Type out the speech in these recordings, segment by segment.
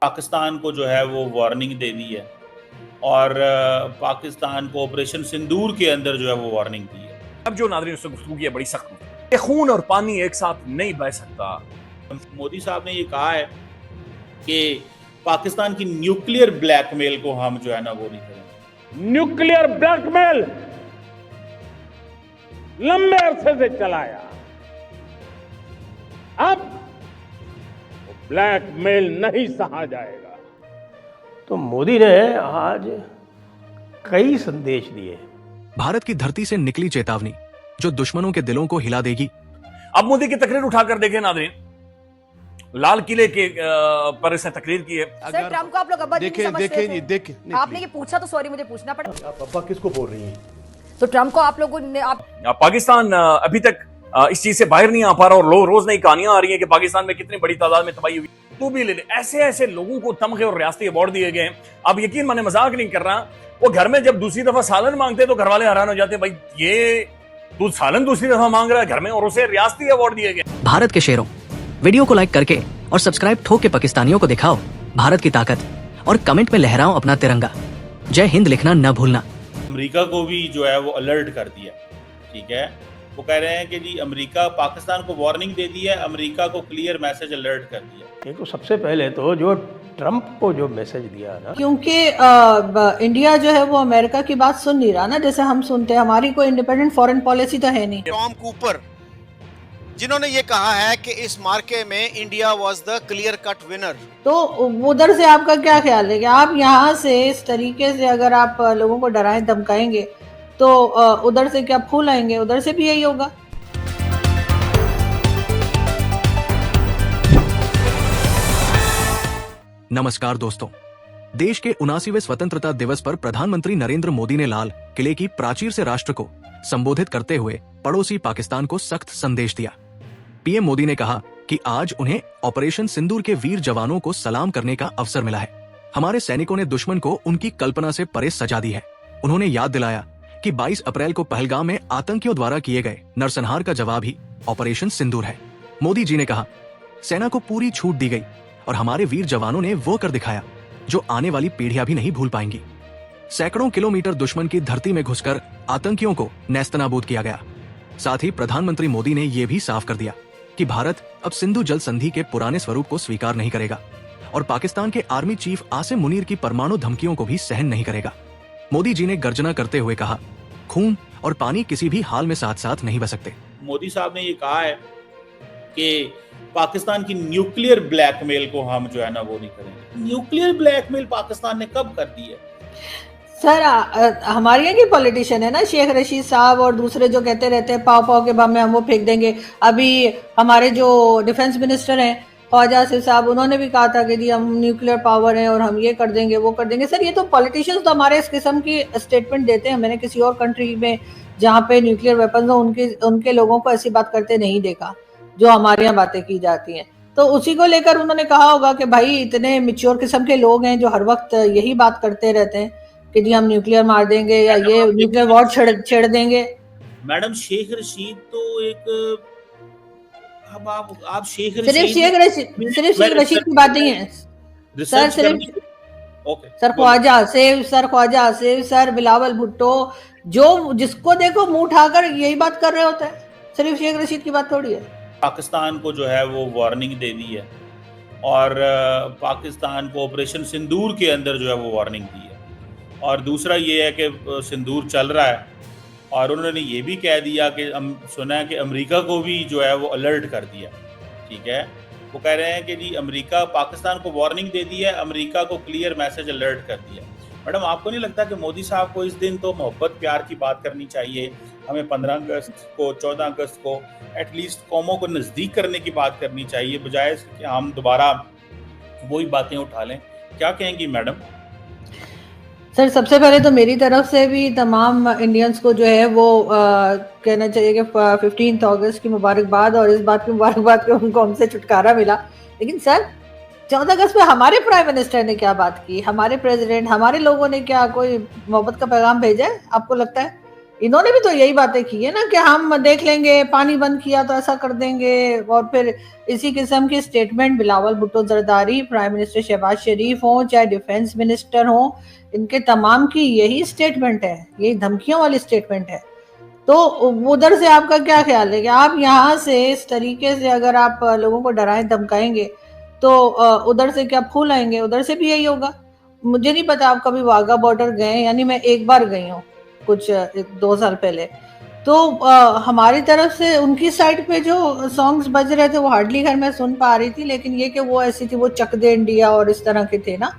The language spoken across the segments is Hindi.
पाकिस्तान को जो है वो वार्निंग दे दी है और पाकिस्तान को ऑपरेशन सिंदूर के अंदर जो है वो वार्निंग दी है। अब जो नाज़रीन उससे गुफ्तगू की है बड़ी सख्त है। खून और पानी एक साथ नहीं बह सकता। मोदी साहब ने ये कहा है कि पाकिस्तान की न्यूक्लियर ब्लैकमेल को हम जो है ना वो नहीं करेंगे। न्यूक्लियर ब्लैकमेल लंबे अरसे से चलाया, अब ब्लैकमेल नहीं सहा जाएगा। तो मोदी ने आज कई संदेश दिए। भारत की धरती से निकली चेतावनी जो दुश्मनों के दिलों को हिला देगी। अब मोदी की तकरीर उठाकर देखें नाज़रीन, लाल किले के पर इसने तकरीर की है। सर ट्रम्प को आप लोग अब्बा जी नहीं समझते थे? देखे आपने ये पूछा तो सॉरी मुझे पूछना पड़ा। आप अब्बा किसको बोल रही हैं? तो ट्रम्प को आप लोगों ने पाकिस्तान अभी तक इस चीज से बाहर नहीं आ पा रहा और रोज नई कहानियां आ रही हैं कि पाकिस्तान में कितनी बड़ी तादाद में तबाही हुई। तो भी ले ले, ऐसे ऐसे लोगों को तमगे और रियासती अवार्ड दिए गए हैं। अब यकीन माने, मजाक नहीं कर रहा, वो घर में जब दूसरी दफा सालन मांगते तो घर वाले हैरान हो जाते, भाई ये तू सालन दूसरी दफा मांग रहा है घर में, और उसे रियासती अवार्ड दिए गए। भारत के शेरों, वीडियो को लाइक करके और सब्सक्राइब ठोक के पाकिस्तानियों को दिखाओ भारत की ताकत और कमेंट में लहराओ अपना तिरंगा। जय हिंद लिखना न भूलना। अमेरिका को भी जो है वो अलर्ट कर दिया, ठीक है। वो कह रहे हैं कि जी अमेरिका पाकिस्तान को वार्निंग दे दी है, अमेरिका को क्लियर मैसेज अलर्ट कर दिया। ये तो सबसे पहले तो जो ट्रम्प को जो मैसेज दिया ना, क्योंकि इंडिया जो है वो अमेरिका की बात सुन नहीं रहा ना, जैसे हम सुनते हैं। हमारी कोई इंडिपेंडेंट फॉरेन पॉलिसी तो है नहीं। टॉम कूपर जिन्होंने ये कहा है कि इस मार्के में India was the clear cut winner. तो उधर से आपका क्या ख्याल है कि आप यहाँ से इस तरीके से अगर आप लोगों को डराएं धमकाएंगे तो उधर से क्या फूल आएंगे? उधर से भी यही होगा। नमस्कार दोस्तों, देश के 79वें स्वतंत्रता दिवस पर प्रधानमंत्री नरेंद्र मोदी ने लाल किले की प्राचीर से राष्ट्र को संबोधित करते हुए पड़ोसी पाकिस्तान को सख्त संदेश दिया। पीएम मोदी ने कहा कि आज उन्हें ऑपरेशन सिंदूर के वीर जवानों को सलाम करने का अवसर मिला है। हमारे सैनिकों ने दुश्मन को उनकी कल्पना से परे सजा दी है। उन्होंने याद दिलाया कि 22 अप्रैल को पहलगाम में आतंकियों द्वारा किए गए नरसंहार का जवाब ही ऑपरेशन सिंदूर है। मोदी जी ने कहा, सेना को पूरी छूट दी गई और हमारे वीर जवानों ने वो कर दिखाया जो आने वाली पीढ़ियां भी नहीं भूल पाएंगी। सैकड़ों किलोमीटर दुश्मन की धरती में घुसकर आतंकियों को नेस्तनाबूद किया गया। साथ ही प्रधानमंत्री मोदी ने यह भी साफ कर दिया कि भारत अब सिंधु जल संधि के पुराने स्वरूप को स्वीकार नहीं करेगा और पाकिस्तान के आर्मी चीफ आसिम मुनीर की परमाणु धमकियों को भी सहन नहीं करेगा। मोदी जी ने गर्जना करते हुए कहा, खून और पानी किसी भी हाल में साथ साथ नहीं बह सकते। मोदी साहब ने ये कहा है कि पाकिस्तान की न्यूक्लियर ब्लैकमेल को हम जो है ना वो नहीं करेंगे। न्यूक्लियर ब्लैकमेल पाकिस्तान ने कब कर दी है? सर हमारे यहाँ की पॉलिटिशियन है ना शेख रशीद साहब और दूसरे जो कहते रहते हैं पाव पाव के बम में हम वो फेंक देंगे। अभी हमारे जो डिफेंस मिनिस्टर हैं ख्वाजा आसिफ साहब, उन्होंने भी कहा था कि जी हम न्यूक्लियर पावर हैं और हम ये कर देंगे वो कर देंगे। सर ये तो पॉलिटिशियंस तो हमारे इस किस्म की स्टेटमेंट देते हैं। मैंने किसी और कंट्री में जहाँ पे न्यूक्लियर वेपन हो उनके लोगों को ऐसी बात करते नहीं देखा जो हमारे यहाँ बातें की जाती हैं। तो उसी को लेकर उन्होंने कहा होगा कि भाई इतने मिच्योर किस्म के लोग हैं जो हर वक्त यही बात करते रहते हैं कि जी हम न्यूक्लियर मार देंगे या ये न्यूक्लियर वॉर छेड़ देंगे। मैडम शेख रशीद तो एक आप शेख सिर्फ शेख रशीद की बात नहीं है sir, sir Khawaja Asif, sir Bilawal Bhutto, जो जिसको देखो मुंह उठाकर यही बात कर रहे होते हैं। सिर्फ शेख रशीद की बात थोड़ी है। पाकिस्तान को जो है वो वार्निंग दे दी है और पाकिस्तान को ऑपरेशन सिंदूर के अंदर जो है वो वार्निंग दी है। और दूसरा ये है कि सिंदूर चल रहा है और उन्होंने ये भी कह दिया कि सुना है कि अमेरिका को भी जो है वो अलर्ट कर दिया, ठीक है। वो कह रहे हैं कि जी अमेरिका पाकिस्तान को वार्निंग दे दी है, अमेरिका को क्लियर मैसेज अलर्ट कर दिया। मैडम आपको नहीं लगता कि मोदी साहब को इस दिन तो मोहब्बत प्यार की बात करनी चाहिए? हमें 15 अगस्त को 14 अगस्त को एटलीस्ट कौमों को नज़दीक करने की बात करनी चाहिए, बजाय कि हम दोबारा वही बातें उठा लें। क्या कहेंगी मैडम? सर सबसे पहले तो मेरी तरफ से भी तमाम इंडियंस को जो है वो कहना चाहिए कि 15 अगस्त की मुबारकबाद, और इस बात की मुबारकबाद कि उनको हमसे छुटकारा मिला। लेकिन सर 14 अगस्त पे हमारे प्राइम मिनिस्टर ने क्या बात की, हमारे प्रेसिडेंट, हमारे लोगों ने क्या कोई मोहब्बत का पैगाम भेजा है? आपको लगता है इन्होंने भी तो यही बातें की है ना कि हम देख लेंगे, पानी बंद किया तो ऐसा कर देंगे, और फिर इसी किस्म की statement Bilawal Bhutto Zardari, prime minister Shahbaz Sharif हो, चाहे डिफेंस मिनिस्टर हो, इनके तमाम की यही स्टेटमेंट है, यही धमकियों वाली स्टेटमेंट है। तो उधर से आपका क्या ख्याल है कि आप यहाँ से इस तरीके से अगर आप लोगों को डराएं धमकाएंगे तो उधर से क्या फूल आएंगे? उधर से भी यही होगा। मुझे नहीं पता आप कभी वाघा बॉर्डर गए, यानी मैं एक बार गई हूँ कुछ 2 साल पहले, तो हमारी तरफ से उनकी साइड पे जो सॉन्ग्स बज रहे थे वो हार्डली खैर मैं सुन पा रही थी, लेकिन ये कि वो ऐसी थी, वो चक दे इंडिया और इस तरह के थे ना,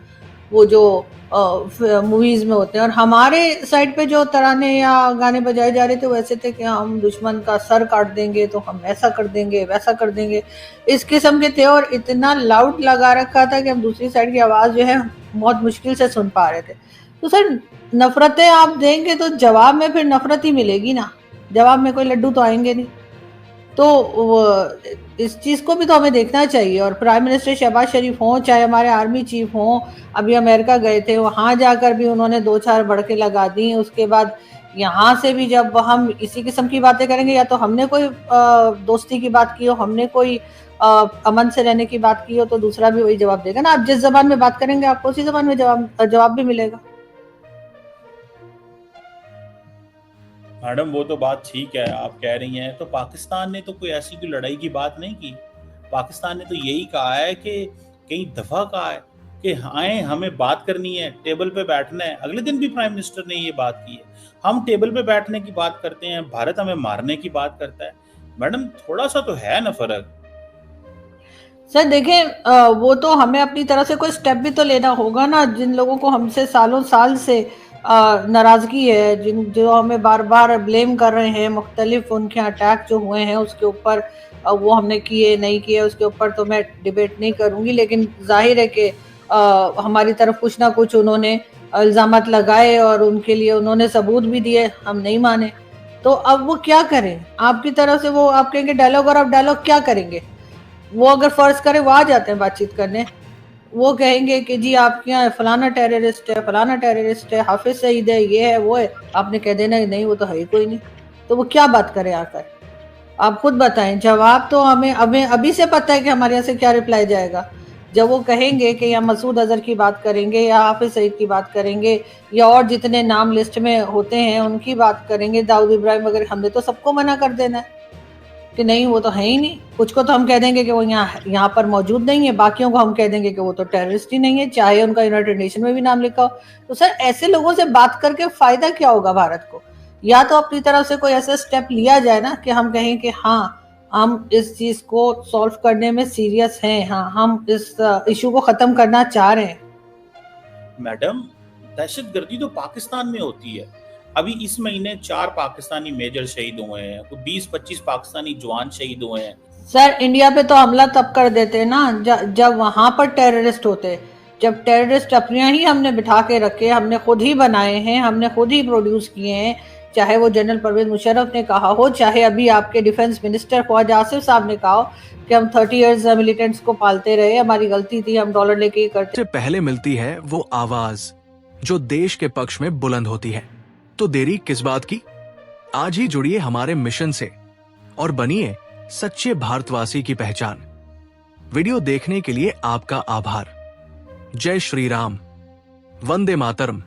वो जो मूवीज में होते हैं। और हमारे साइड पे जो तराने या गाने बजाए जा रहे थे वैसे थे कि हम दुश्मन का सर काट देंगे, तो हम ऐसा कर देंगे, वैसा कर देंगे, इस किस्म के थे। और इतना लाउड लगा रखा था कि हम दूसरी साइड की आवाज जो है बहुत मुश्किल से सुन पा रहे थे। तो सर नफरतें आप देंगे तो जवाब में फिर नफरत ही मिलेगी ना, जवाब में कोई लड्डू तो आएंगे नहीं। तो इस चीज को भी तो हमें देखना चाहिए। और प्राइम मिनिस्टर शहबाज शरीफ हों, चाहे हमारे आर्मी चीफ हों, अभी अमेरिका गए थे, वहां जाकर भी उन्होंने 2-4 बड़के लगा दी। उसके बाद यहाँ से भी जब हम इसी किस्म की बातें करेंगे, या तो हमने कोई दोस्ती की बात की हो, हमने कोई अमन से रहने की बात की हो, तो दूसरा भी वही जवाब देगा ना। आप जिस जबान में बात करेंगे आपको उसी जबान में जवाब भी मिलेगा। मैडम वो तो बात ठीक है आप कह रही हैं, तो पाकिस्तान ने तो कोई ऐसी कोई लड़ाई की बात नहीं की। पाकिस्तान ने तो यही कहा है कि कई दफा कहा है कि आए हमें बात करनी है, टेबल पे बैठना है। अगले दिन भी प्राइम मिनिस्टर ने ये बात की है, हम टेबल पे बैठने की बात करते हैं, भारत हमें मारने की बात करता है। मैडम थोड़ा सा तो है ना फर्क। सर देखें, वो तो हमें अपनी तरफ से कोई स्टेप भी तो लेना होगा ना। जिन लोगों को हमसे सालों साल से नाराजगी है, जो हमें बार बार ब्लेम कर रहे हैं, मुख्तलिफ उनके अटैक जो हुए हैं उसके ऊपर, वो हमने किए नहीं किए उसके ऊपर तो मैं डिबेट नहीं करूंगी, लेकिन जाहिर है कि हमारी तरफ कुछ ना कुछ उन्होंने इल्जामात लगाए और उनके लिए उन्होंने सबूत भी दिए, हम नहीं माने। तो अब वो क्या करें? आपकी तरफ से वो आप कहेंगे डायलॉग, और आप डायलॉग क्या करेंगे? वो अगर फर्ज करें वो आ जाते हैं बातचीत करने, वो कहेंगे कि जी आपके यहाँ फलाना टेररिस्ट है, फलाना टेररिस्ट है, हाफिज सईद है, ये है वो है। आपने कह देना नहीं वो तो है ही कोई नहीं, तो वो क्या बात करें आकर? आप खुद बताएं। जवाब तो हमें अभी से पता है कि हमारे यहाँ से क्या रिप्लाई जाएगा। जब वो कहेंगे कि या मसूद अजहर की बात करेंगे, या हाफिज सईद की बात करेंगे, या और जितने नाम लिस्ट में होते हैं उनकी बात करेंगे, दाऊद इब्राहिम वगैरह, हमने तो सबको मना कर देना है कि नहीं वो तो है ही नहीं। कुछ को तो हम कह देंगे कि वो यहाँ पर मौजूद नहीं है, बाकियों को हम कह देंगे कि वो तो टेररिस्ट ही नहीं है, चाहे उनका यूनाइटेड नेशन में भी नाम लिखा हो। तो सर ऐसे लोगों से बात करके फायदा क्या होगा भारत को? या तो अपनी तरफ से कोई ऐसा स्टेप लिया जाए ना कि हम कहें कि हाँ हम इस चीज को सॉल्व करने में सीरियस हैं, हाँ हम इस इशू को खत्म करना चाह रहे हैं। मैडम दहशतगर्दी तो पाकिस्तान में होती है। अभी इस महीने 4 पाकिस्तानी मेजर शहीद हुए हैं, 20-25 पाकिस्तानी जवान शहीद हुए हैं। सर इंडिया पे तो हमला तब कर देते ना जब वहां पर टेररिस्ट होते। जब टेररिस्ट अपने ही हमने बिठा के रखे, हमने खुद ही बनाए हैं, हमने खुद ही प्रोड्यूस किए हैं, चाहे वो जनरल परवेज मुशर्रफ ने कहा हो, चाहे अभी आपके डिफेंस मिनिस्टर ख्वाजा आसिफ साहब ने कहा हो कि हम 30 इयर्स मिलिटेंट्स को पालते रहे, हमारी गलती थी, हम डॉलर लेके करते। से पहले मिलती है वो आवाज जो देश के पक्ष में बुलंद होती है। तो देरी किस बात की? आज ही जुड़िए हमारे मिशन से और बनिए सच्चे भारतवासी की पहचान। वीडियो देखने के लिए आपका आभार। जय श्री राम, वंदे मातरम।